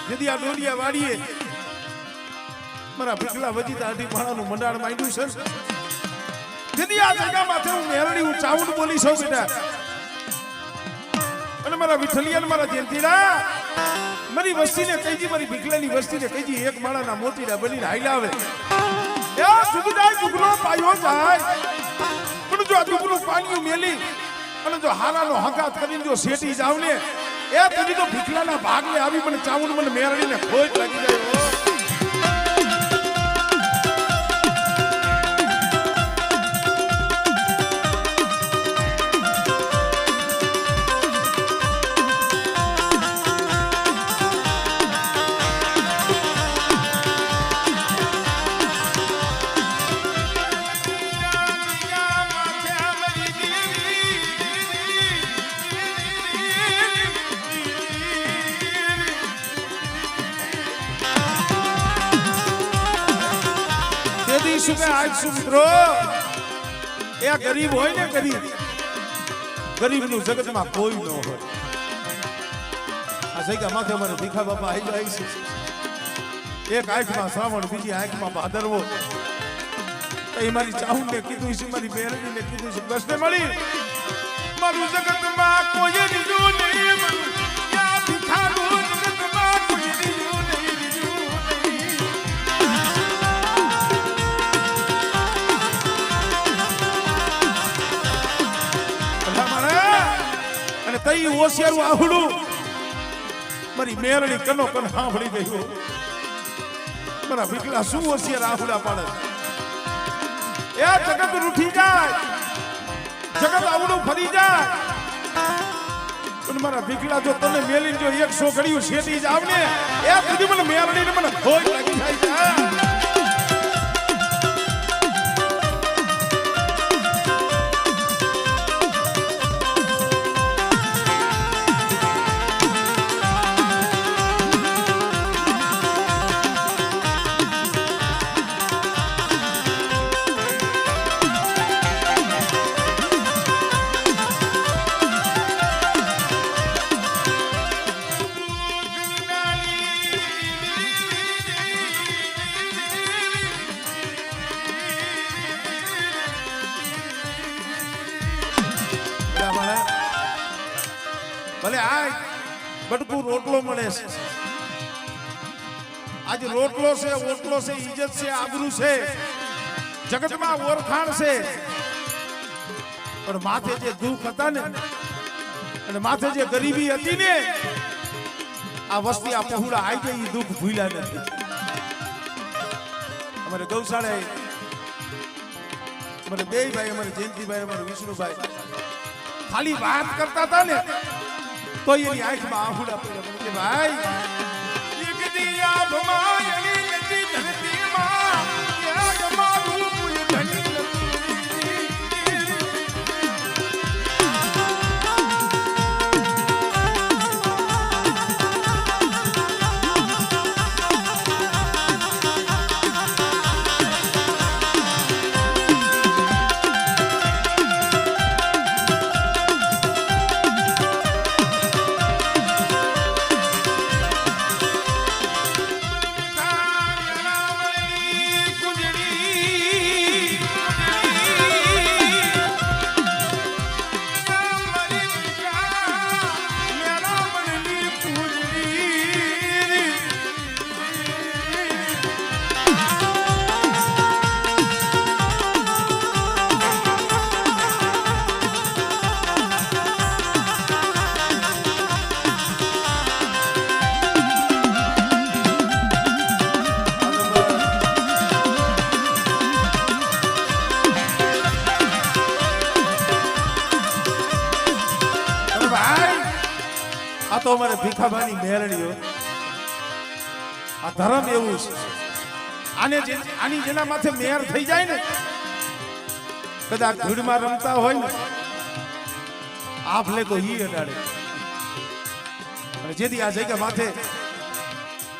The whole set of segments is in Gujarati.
જેથી આ ડોલિયા વાડીએ મારા ભીખલા વજીતા અઢી ભાણાનું મંડાણ માંડ્યું છે જેથી આ જગ્યામાં હું મેરડી હું ચાવડ બોલી છું બેટા અને મારા વિઠલિયા મારા જયંતીડા મારી વસ્તીને કહીજી મારી ભીખલાની વસ્તીને કહીજી એક માળાના મોતીડા બનીને હાઈલાવે એ સુગીદાય દુગનો પાયો જાય પણ જો આ દુગનું પાણીયું મેલી અને જો હારાનો હંગાત કરીને જો શેટી જાવ ને એ તને તો ભીખલાના ભાગને આવી મને ચાવડ મને મેરડીને ખોટ લાગી જાય મિત્રો એ ગરીબ હોય ને ગરીબ નું જગત માં કોઈ ન હોય આ સૈકા માથે અમારે ભીખા બાપા આવી છે એક આંખમાં શ્રાવણ બીજી આંખમાં ભાદરવો એ મારી ચાહું ને કીધું છે મારી બેરડી ને કીધું છે બસને મળી મારું જગત માં કોઈ બીજું નહીં ભીખાનું જગત માં કોઈ બીજું નહીં તઈ ઓશિયારું આહુડું મારી મેરડી કનો કન સાંભળી ગયું મારા ભીખલા શું હોશિયાર આહુડા પાડે એ જગત રૂઠી જાય જગત આવડું ફરી જાય પણ મારા ભીખલા જો તને મેલીને જો 100 ઘડિયું શેટી જાવ ને એ કદી મને મેરડીને મને ખોટ લાગી જાય છે ભલે આ બટકું રોટલો મળે છે આજે રોટલો છે ઓટલો છે ઇજ્જત છે આબરૂ છે જગતમાં ઓળખાણ છે પણ માથે જે દુઃખ હતા ને અને માથે જે ગરીબી હતી ને આ વસ્તી આ પહોળા આવી ગઈ દુઃખ ભૂલ્યા નથી અમારે ગૌશાળાએ અમારે બે ભાઈ અમારે જયંતિભાઈ અમારે વિષ્ણુભાઈ ખાલી વાત કરતા હતા ને તો એની આંખમાં આહુડા પડ્યા કે ભાઈ એક દિયા ભમાયલી નથી ધરતીમાં યાદ મારું કોઈ ધણી તો અમારે ભીખાભાની મેરડીઓ આ ધર્મ એવું છે આની જેના માથે મેર થઈ જાય ને કદાચ ભીડમાં રમતા હોય ને આફલે તો ઈ અડાડે અને જેથી આ જગ્યા માથે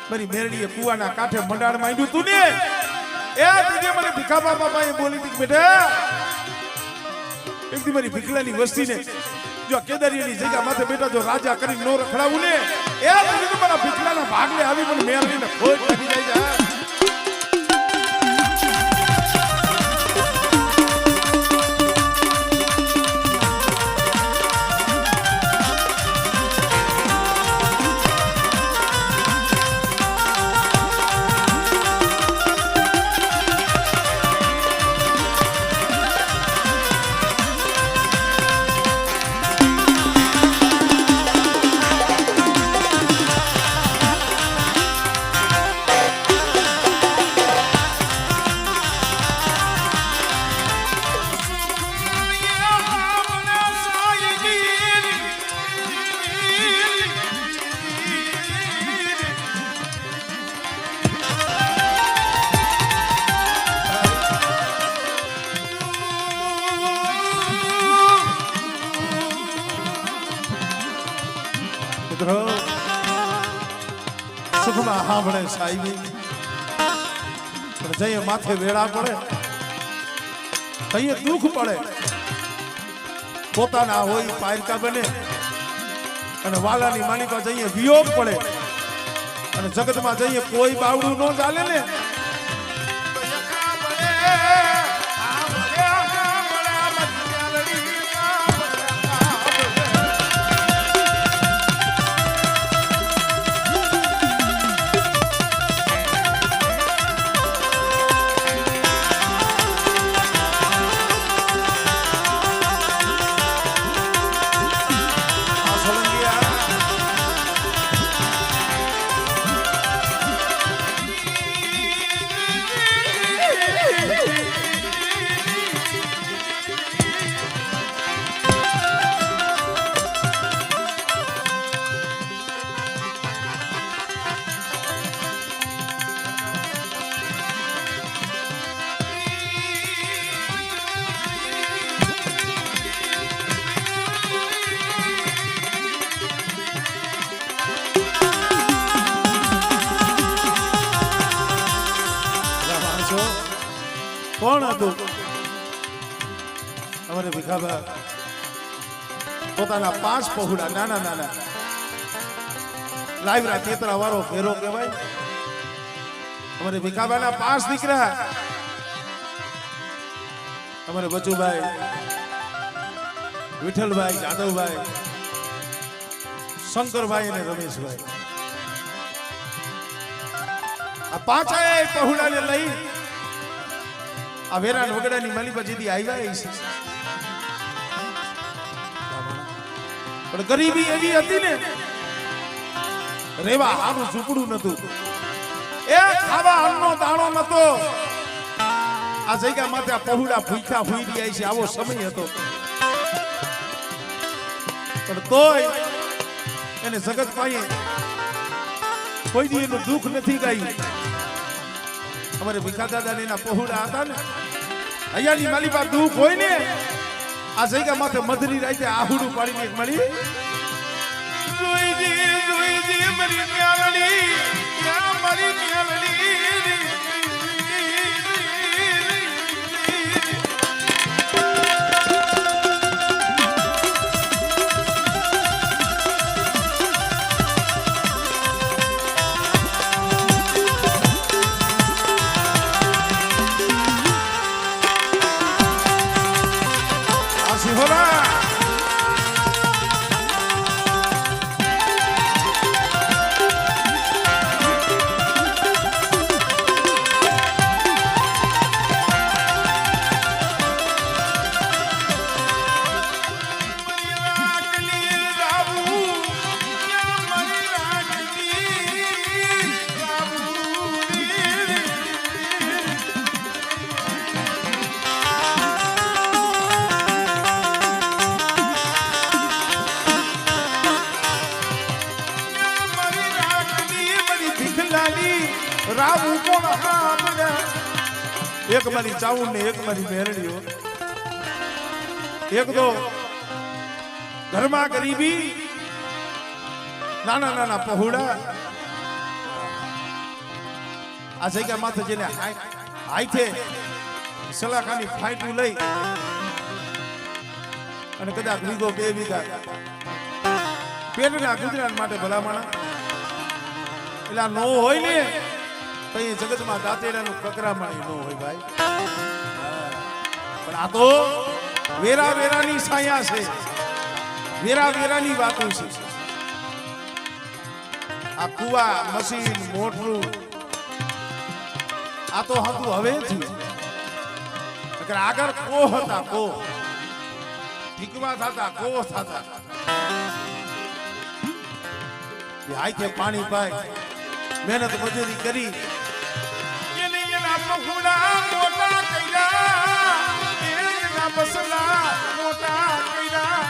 મારી મેરડીએ કુવાના કાંઠે મંડાણ માંડ્યું તું ને એ તુજે મને ભીખા બાપા એ બોલી હતી બેટા એકદી મારી ભીખલાની વસ્તીને જો કેદારીની જગ્યા માથે બેટા જો રાજા કરી નો રખડાવું ને એ મારા ભીખલાના ભાગલે આવી પણ મેળવીને ખોજ પડી જાય છે સુખમાં સાંભળે સાહેબી પણ જઈએ માથે વેળા પડે કહીએ દુઃખ પડે પોતાના હોય પાયરકા બને અને વાલાની માલિકા જઈએ વિયોગ પડે અને જગતમાં જઈએ કોઈ બાવડું ન ચાલે ને કોણ હતું અમારે ભીખાબા પોતાના 5 પહોળા નાના નાના લાઈવરા તેતરા વાળો ફેરો કહેવાય અમારે ભીખાબાના 5 દીકરા અમારે બચુભાઈ વિઠ્ઠલભાઈ જાદવભાઈ શંકરભાઈ અને રમેશભાઈ આ 5 પહોળાને લઈ આ વેરા વગડાની માલી પાસેથી આવ્યા છે પણ ગરીબી એવી હતી ને રેવા આનું ઝૂંપડું નતું એ ખાવા અન્નનો દાણો નતો આ જગ્યા માથે આ પહોળા ભૂખ્યા હુઈ રહ્યા છે આવો સમય હતો પણ તોય એને જગત પાસે કોઈ દી એનું દુઃખ નથી ગાયું અમારે ભીખા દાદા ને એના પહોળા હતા ને અહીંયાની માલી પાસે દુઃખ હોય ને આ જગ્યા માથે મધરી રાતે આહુડું પાડીને એક મળી જોઈજી મારી ન્યાલડી યા મારી ન્યાલડી एक मारी चावल ने एक मारी मेरड़ी हो एक तो घर में गरीबी नाना नाना पहुड़ा आ जगह माथे जेने हाई थे सलाखानी फाइटू लई અને કદાચ વીઘો 2 વીઘા પેટના ગુજરાત માટે ભલામણ એટલે નો હોય ને તો એ જગતમાં દાંતેડાનું કકરામણ નો હોય ભાઈ. પણ આ તો વેરા વેરાની છાયા છે, વેરા વેરાની વાતો છે. આ કુવા મશીન મોટરું આ તો હતું હવે થયું. આગળ કો હતા, કો ઠીકવા થતા, કો થતા. હાઈકે પાણી પાય, મહેનત મજૂરી કરી એના પગુડા મોટા કર્યા, એના બસલા મોટા કર્યા.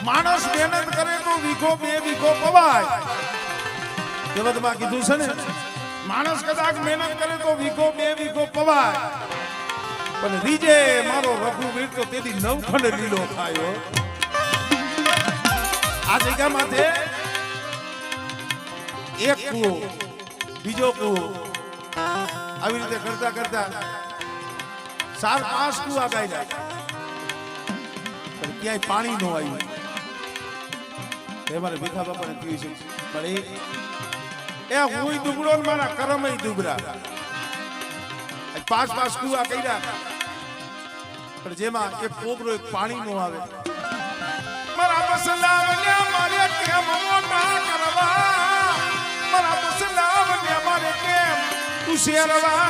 માણસ મહેનત કરે તો વીઘો બે વીઘો પવાય. જગતમાં કીધું છે ને, માણસ કદાચ મહેનત કરે તો વીઘો બે વીઘો પવાય, પણ રીજે મારો રઘુવીર તો તેથી નવખંડ લીલો થાય. આ જગ્યામાંથી એક કૂવો, બીજો કૂવો, આવી રીતે કરતા કરતા 4-5 કૂવા ગાય, પણ ક્યાંય પાણી ન આવ્યું. મારે ભીખા બાપાને પીવું છે, પણ એ હું દુબળો ને મારા કરમ દુબળા. 5-5 કુવા કર્યા, પણ જેમાં એક કોબરો એક પાણી નો આવે. મારા બસલા મારે કેમ મોટા કરવા, મારા બસલા મારે કેમ તું શેરવા.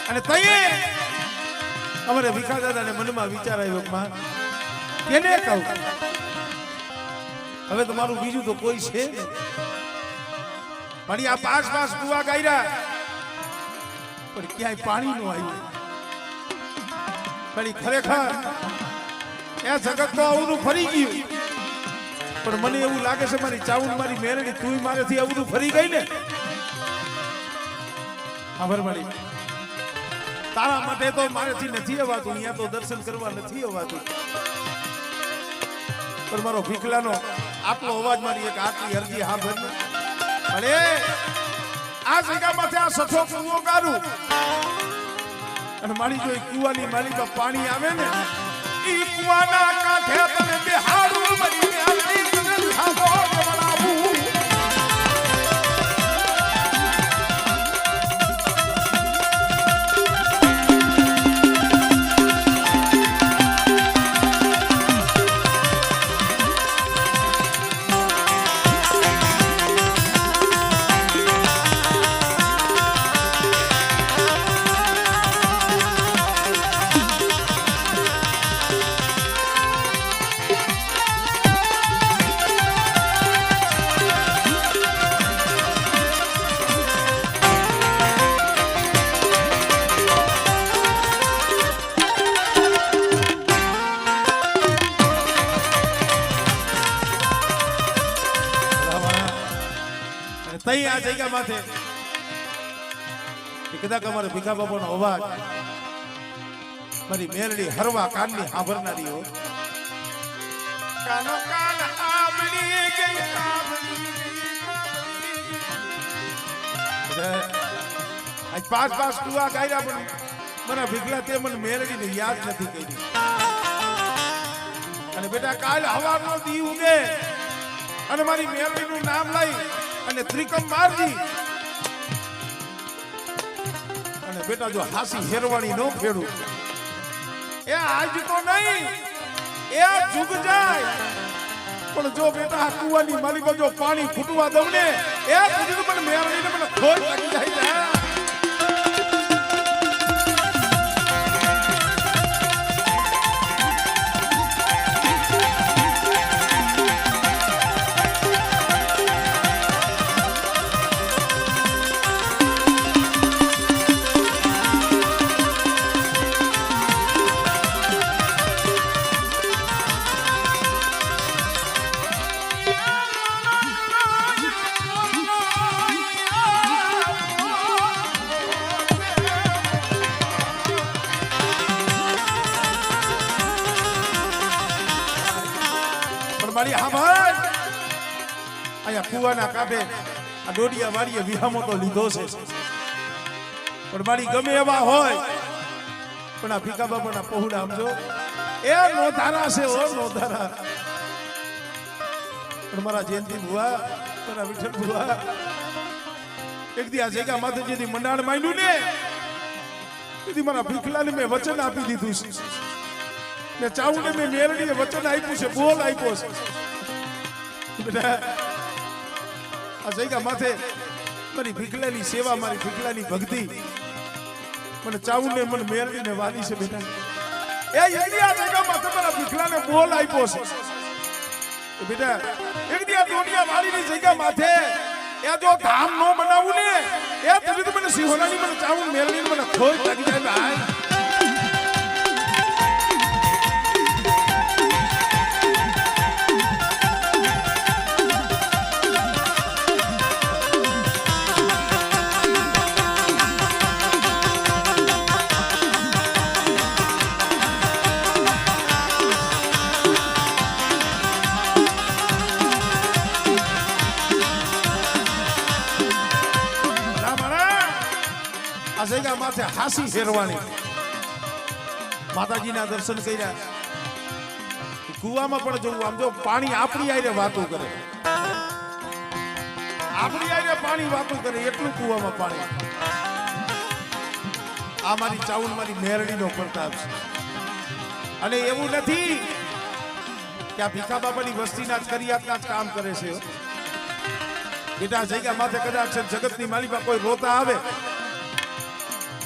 અને તઈએ અમારે ભીખા દાદાને મનમાં વિચાર આવ્યો, કેને કહું, હવે તમારું બીજું તો કોઈ છે નહીં. પણ આ 5-5 કુવા ગાયરા, પણ ક્યાંય પાણી નું આવ્યું. પણ ખરેખર એ જગત તો અવરું ફરી ગયું. પણ મને એવું લાગે છે મારી ચાઉન મારી મેરડી તું મારેથી અવરું ફરી ગઈ ને. ખબર મળી તારા માટે તો મારેથી નથી અવાતું, અહીંયા તો દર્શન કરવા નથી અવાતું. પણ મારો ભીખલાનો આટલો અવાજ, મારી એક આટલી અરજી હા ભર. અરે આ જગ્યામાંથી આ સઠો કૂવો ગારું, અને મારી જો કુવાની મારી પર પાણી આવે ને, ઈ કુવાના કાંઠે તને બેહાડું મરી આલી તને ખાવો બનાવું. તઈ આ જગ્યા માથે કદાચ અમારે ભીખા બાપાનો અવાજ મારી મેરડી હરવા કાનની સાંભળનારી હો. કાનો કાન આમલી ગઈ, આજ 5-5 કુવા ગાયરા, પણ મારા ભીખલા તે મને મેરડીને યાદ નથી કરી. અને બેટા કાલ હવારનો દી ઉગે અને મારી મેરડીનું નામ લઈ અને ત્રિકમ મારજી, અને બેટા જો હાસી હેરવાણી નો ફેડું એ આજ તો નહીં એ જુગ જાય પણ જો બેટા આ કુવાની માલિકો જો પાણી ફૂટવા દઉં ને એ પછી તો મને મેરડીને મને ખોટ લાગી જાય છે મારી હા ભાઈ અહીંયા કુવાના કાંઠે આ ડોડિયા વાળીએ વિહામો તો લીધો છે પણ મારી ગમે એવા હોય પણ આ ભીખા બાબાના પહોળા સમજો એ નોધારા છે ઓ નોધારા પણ મારા જયંતિ ભુવા મારા વિઠ્ઠલ ભુવા એક દી આ જગ્યા માતાજીની મંડાણ માંડ્યું ને તેથી મારા ભીખલાને મેં વચન આપી દીધું છે ને ચાઉને મેં મેરડીએ વચન આપ્યું છે બોલ આપ્યો છે બેટા આ જગ્યા માથે મારી ભીખલાની સેવા મારી ભીખલાની ભક્તિ મને ચાઉને મને મેરડીને વાલી છે બેટા એ યદી આ જગ્યા માથે મારા ભીખલાને બોલ આપ્યો છે બેટા એક દી આ દુનિયા વાળીની જગ્યા માથે એ જો ધામ નો બનાવું ને એ પછી તો મને સિંહોલાની મને ચાઉન મેરડીને મને ખોટ લાગી જાય ભાઈ જગ્યા માથે હાસી ફેરવાની માતાજીના દર્શન કર્યા કુવામાં પણ જવું આમ જો પાણી આપણી આઈને વાતો કરે આપણી આઈને પાણી વાતો કરે એટલું કુવામાં પાણી આ મારી ચાઉન મારી મેરડીનો પ્રતાપ છે અને એવું નથી કે આ ભીખા બાબાની વસ્તીના જ કરિયાતના જ કામ કરે છે બેટા જગ્યા માથે કદાચ જગતની માલિકા કોઈ રોતા આવે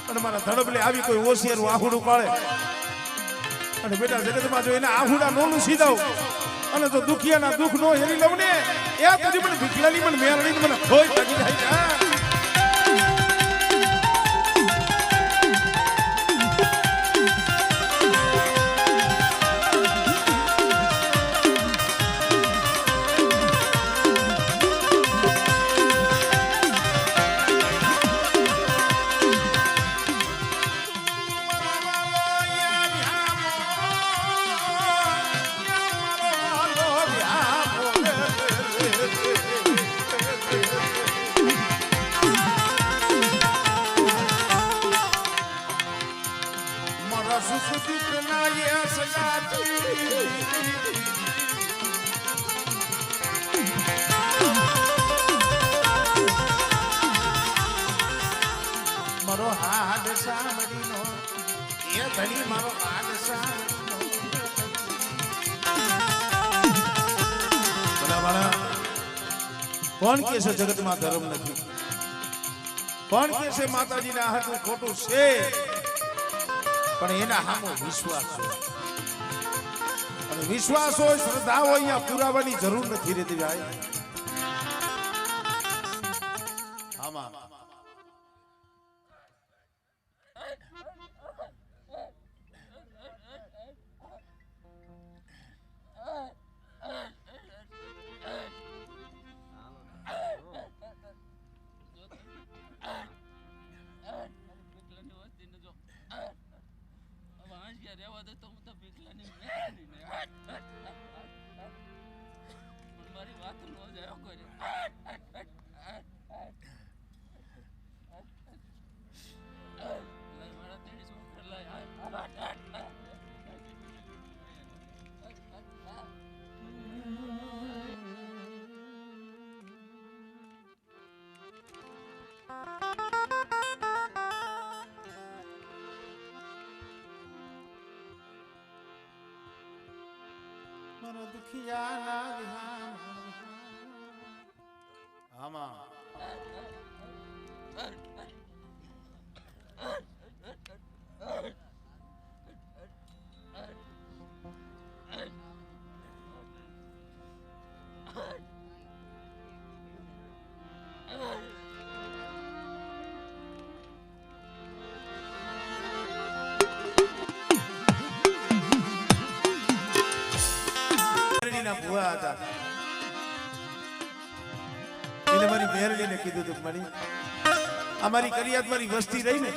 અને મારા ધડબલે આવી કોઈ ઓશિયારું આહુડું પાડે અને બેટા જગતમાં જો એના આહુડા નોનું સીધાવ અને જો દુખિયાના દુઃખ નો હેરી લઉં ને એ પછી મને ભીખલાની મને મેરડીને મને ખોટ લાગી જાય મારો હાડ સામડીનો એ ધણી મારો હાડ સામડીનો કોણ કે છે જગતમાં ધર્મ નથી કોણ કે છે માતાજીના હાથનું ખોટું છે પણ એના સામો વિશ્વાસ હોય અને વિશ્વાસ હોય શ્રદ્ધા હોય અહીંયા પુરાવાની જરૂર નથી રહેતી ભાઈ આમાં મારી વાત નો જાય કોઈ મારા દુખિયાના ધ્યાન આમાં ભુવા હતા એને મારી મેરડીને કીધું તું મારી અમારી કરિયાત મારી વસ્તી રહી ને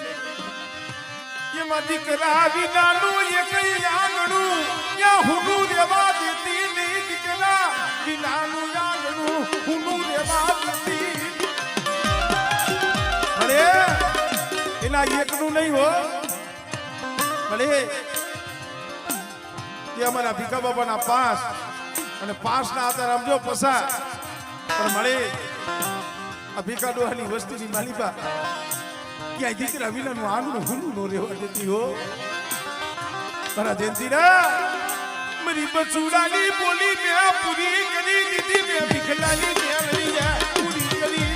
એમાં દીકરા વિનાનું એક આંગણું યા હુનું રેવા દેતી નહીં દીકરા વિનાનું આંગણું હુનું રેવા દેતી અરે એના એકનું નહીં હો ભલે એ અમારા ભીખા બાબાના પાસ અને પાસના આધાર સમજો પસાર પણ મળે આ ભીખા ડોહાની વસ્તીની માલિકા ક્યાંય દીકરા વિનાનું આંગણું હુનું નો રહેવા દેતી હો મારા જયંતીરા મારી બચુડાની બોલી મેં પૂરી કરી દીધી મેં ભીખલાની મેળવી પૂરી કરી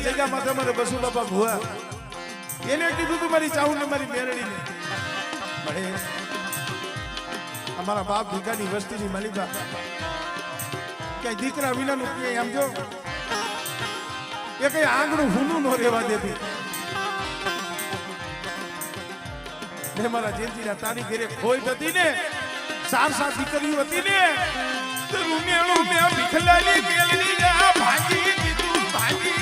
જગ્યામાં તમારે બસુ બાપા ભુવા એને કીધું તું મારી ચાઉ ને મારી મેરડીને મળે અમારા બાપ ભીખાની વસ્તીની માલિકા ક્યાંય દીકરા વિનાનું ક્યાંય આમ જો એ કઈ આંગણું હુનું નો રહેવા દેતી ને મારા જયંતીના તારી ઘરે ખોઈ હતી ને સાર દીકરીઓ હતી ને તો રૂમેણું મેં ભીખલાની મેલડી ભાગી દીધું ભાગી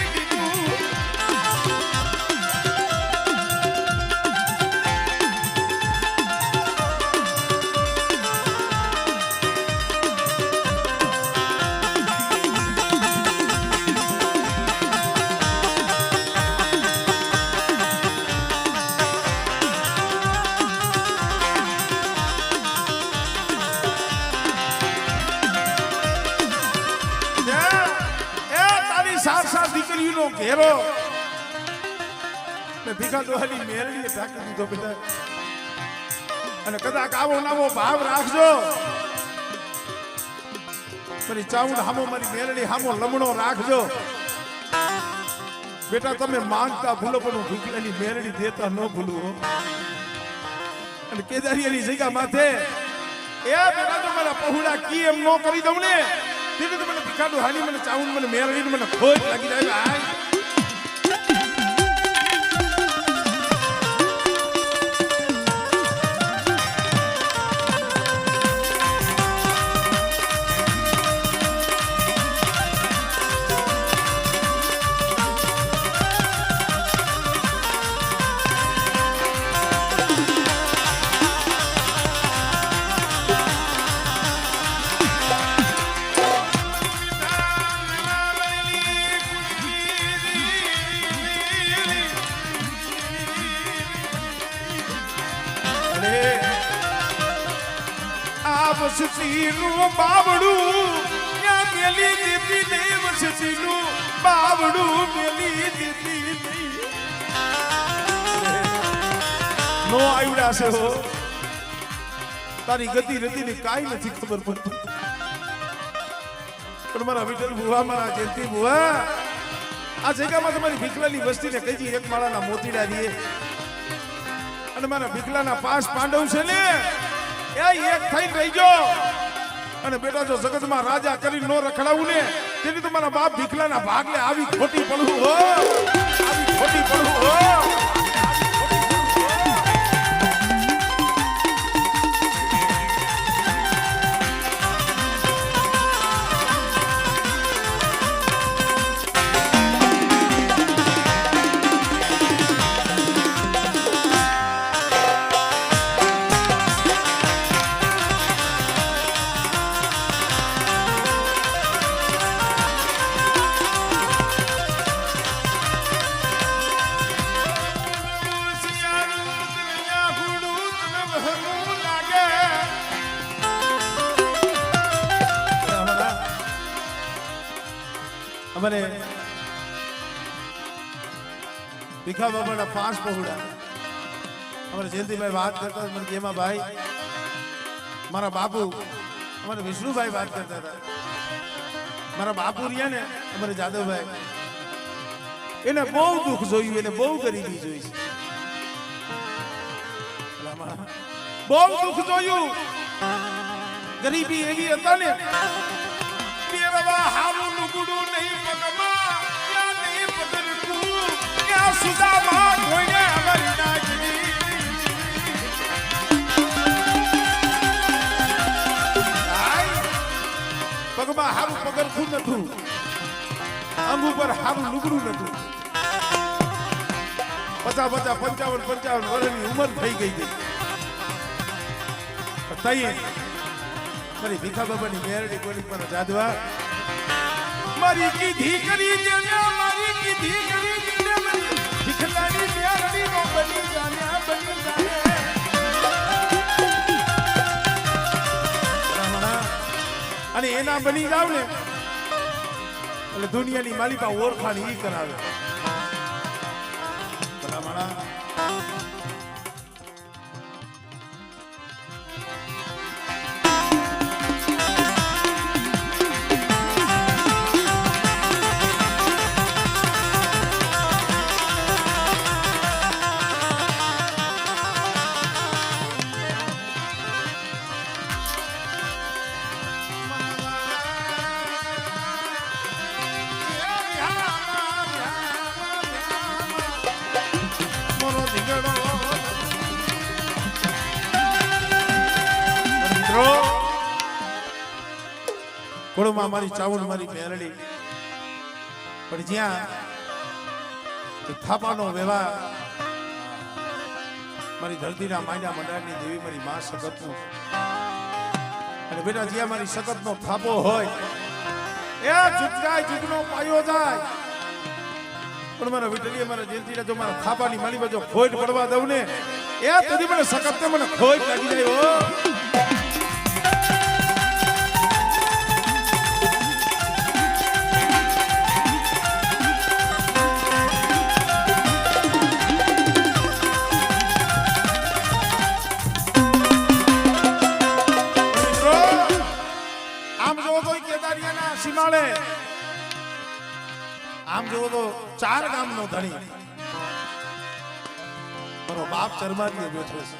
દીકરીનો ઘેરો ને ભીખા ડોહાની મેરડીએ ઢાંકી દીધો બેટા અને કદાચ આવો નાવો ભાવ રાખજો મારી ચાઉંડ હામો મારી મેરડી હામો લમણો રાખજો બેટા તમે માંગતા ભૂલો પણ ભીખલાની મેરડી દેતા ન ભૂલવો અને કેદારીયાની જગ્યા માથે એ બેટા તો મારા પहुડા કી એમ નો કરી દઉં ને દીકરી તો મને ભીખા ડોહાની મને ચાઉંડ મને મેરડી મને ખોજ લાગી જાય ભાઈ વસતીનું બાવડું ત્યાં મેલી દીધી ને વસતીનું બાવડું મેલી દીધી નો આવડા છે હો તારી ગતિ રતિની કાઈ નથી ખબર પડતી પણ મારા વિઠ્ઠલ બુવા મારા જયંતી બુવા આ જગ્યામાં તમારી ભીખલાની વસ્તીને કઈ એક માળાના મોતીડા દીએ અને મારા ભીખલાના પાસ પાંડવ છે ને એક થઈ રહી ગયો અને બેટા જો જગતમાં રાજા કરી નો રખડાવું ને તેની તો મારા બાપ ભીખલાના ભાગલે આવી ખોટી પડવું હો આવી ખોટી પડવું હો અમારે ભીખા બાબાના 5 પહોળા અમારે જયંતિભાઈ વાત કરતા હતા, મને કે એમાં ભાઈ મારા બાપુ અમારે વિષ્ણુભાઈ વાત કરતા હતા, મારા બાપુ રહ્યા ને અમારે જાદવભાઈ એને બહુ દુઃખ જોયું, એને બહુ ગરીબી જોઈ છે, બહુ દુઃખ જોયું, ગરીબી એવી હતા ને પેરવા હારું લુગડું નહીં પગમાં, ત્યાં નહીં પગરખું, ત્યાં સુદામાં કોઈને અમારી નાગરી પગમાં હારું પગરખું નતું, અંગ ઉપર હારું લુગડું નતું, 50 55 વર્ષની ઉંમર થઈ ગઈ હતી. તઈએ મારી ભીખા બાબાની મેરડી કોની પર જાદવા મારી કીધી કરી દેને, મારી કીધી કરી દેને, મારી ભીખલાની મેરડી નો બની જાને, બની જાને. અને એના બની જાવ ને એટલે દુનિયાની માલિકા ઓળખાણ ઈ કરાવે. ભલામણા કોળમાં મારી ચાવડ મારી મેરડી પણ જ્યાં થાપાનો વ્યવહાર મારી ધરતીના માયના મંડાળની દેવી મારી માં સખતનો અને બેટા જ્યાં મારી સખતનો થાપો હોય એ જુટકાય જુટનો પાયો જાય પણ મારા વિઠલીએ મારા જયંતીને જો મારા થાપાની માલી બાજુ ખોટ પડવા દઉં ને એ તેથી મને સખતને મને ખોટ લાગી જાય હો. આમ જોવો તો 4 ગામનો ધણી મારો બાપ ચરમારીએ બેઠો છે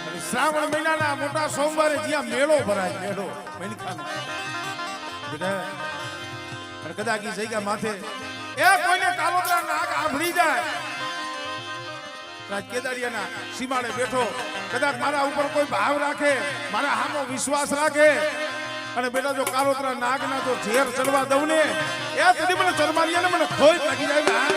અને શ્રાવણ મહિનાના મોટા સોમવારે જ્યાં મેળો ભરાય, મેળો મણખાનો બેટા અને કદાચ ઈ જગ્યા માથે એ કોઈને કાલોતરા નાગ આભળી જાય, રાજ કેદારિયાના સીમાડે બેઠો કદાચ મારા ઉપર કોઈ ભાવ રાખે, મારા હામો વિશ્વાસ રાખે અને બેટા જો કાલોતરા નાગના જો ઝેર ચડવા દઉં ને એ તેથી મને ચરમારીયાને મને ખોઈ લાગી જાય.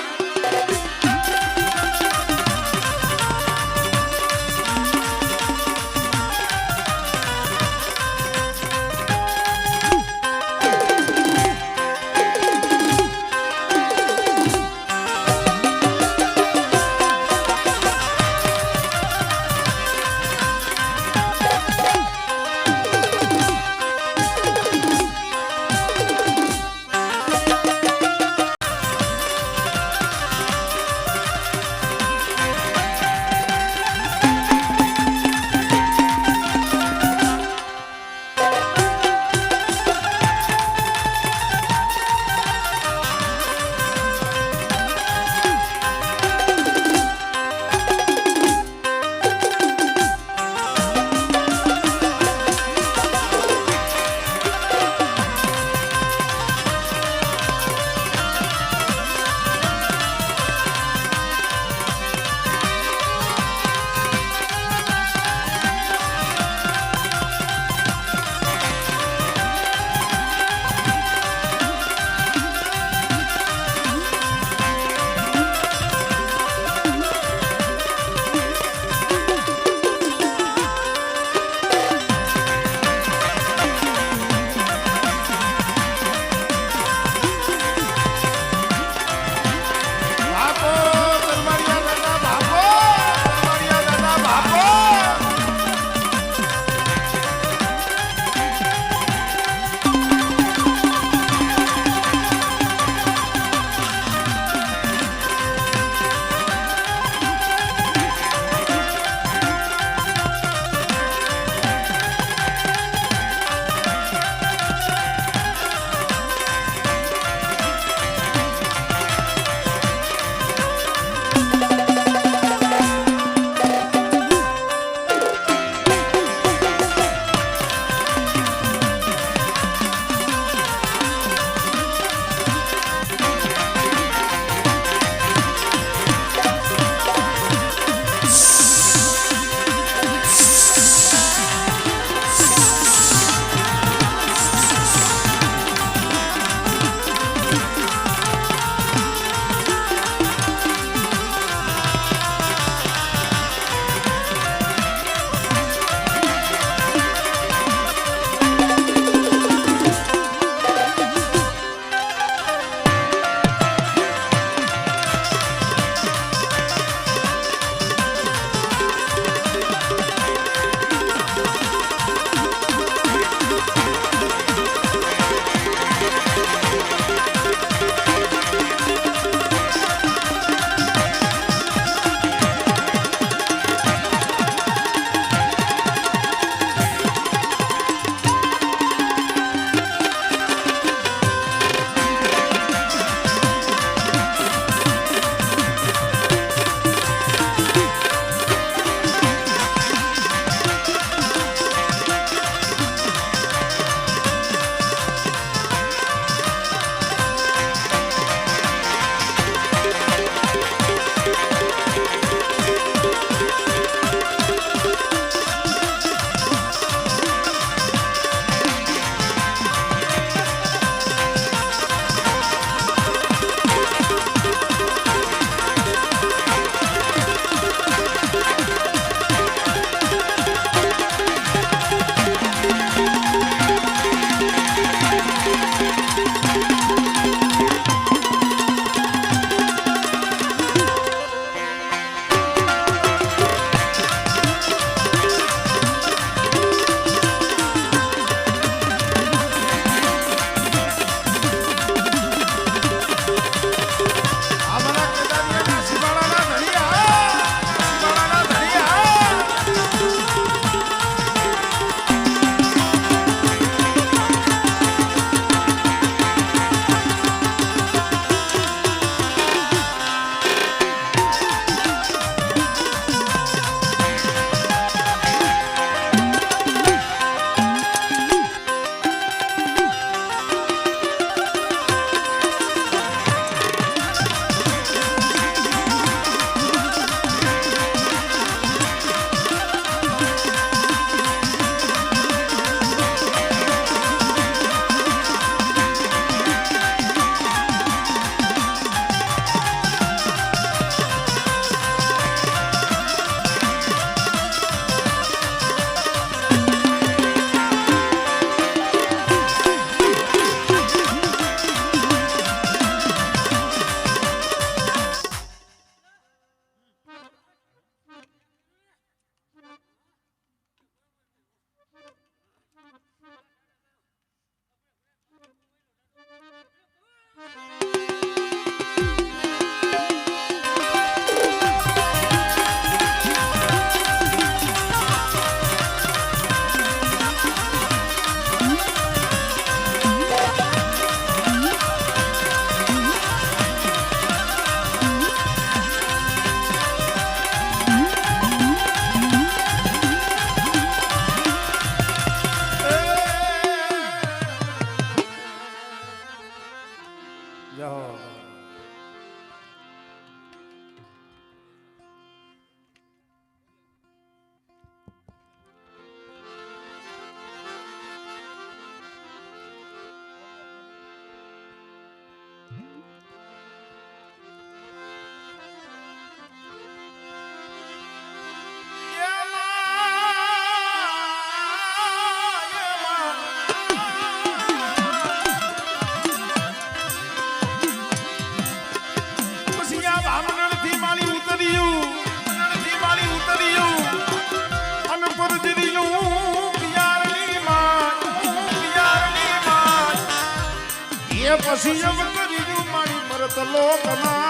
પછી એમ કરી મારી મરત લોકના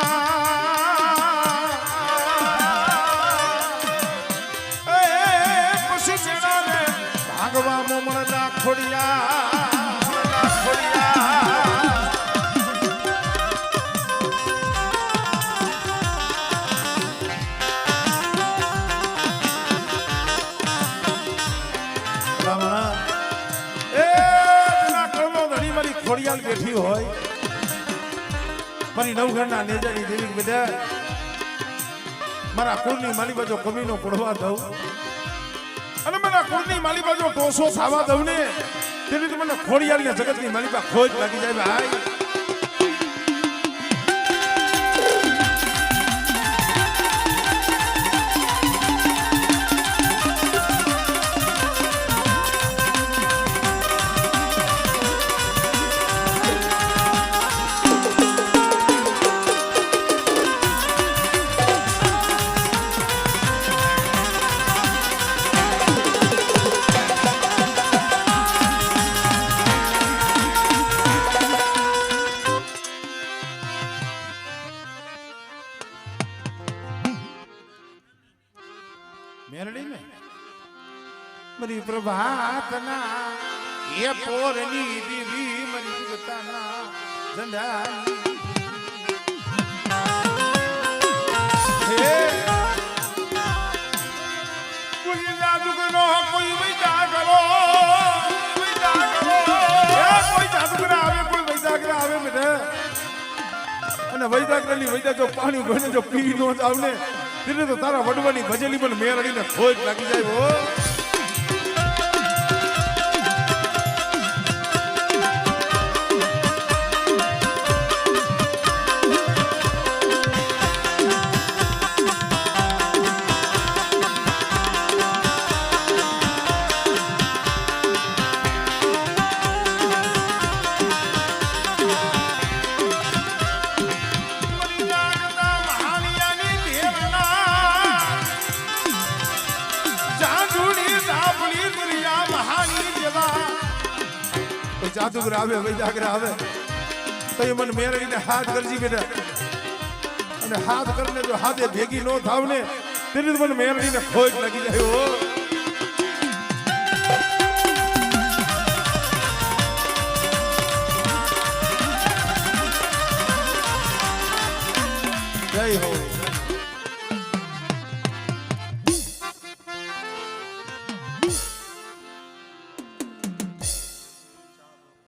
પછી મેળાને ભાગવા મોમળના ખોડિયા ખોડિયાલ બેઠી હોય મારી નવઘરના નેજાની દેવી બધા મારા કુળની માલી બાજુ કમીનો પડવા દઉં અને મારા કુળની માલી બાજુ ટોસો ખાવા દઉં ને તેની મને ખોડિયાલના જગતની માલી બા ખોજ લાગી જાય ભાઈ મેરડી ને મારી પ્રભાતના એ પોરની દીવી મારી જગતાના ઝંડાની હે કોઈ જાદુગરનો કોઈ વૈદા કરો કોઈ જાદુગર આવે કોઈ વૈદાગર આવે બેટા અને વૈદાગરની વૈદા જો પાણી ભણે જો પી નો જાવ ને તેને તો તારા વડવાની ભજેલી પણ મેરડીને ખોજ લાગી જાય હો જાદુગર આવે વૈદાગર આવે તો એ મને મેરડીને હાથ કરજી બેટા અને હાથ કરીને જો હાથે ભેગી નો થાવ ને તેને મને મેરડીને ખોજ લાગી જાય હો જય હો